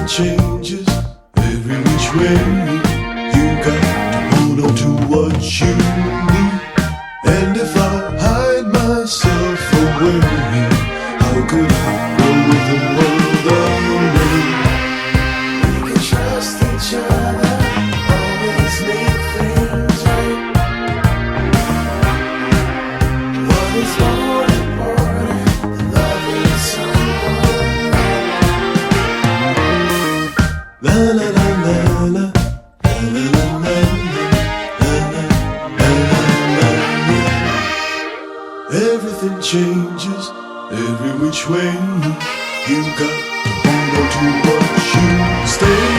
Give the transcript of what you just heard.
Everything changes every which way. You got to hold on to what you need. And if I hide myself away, how could I grow with the world around me? We can trust each other, always make things right. What is more important than loving someone? La la la la la, la la la la, la la la la la. Everything changes every which way. You got to hold on to what you stay.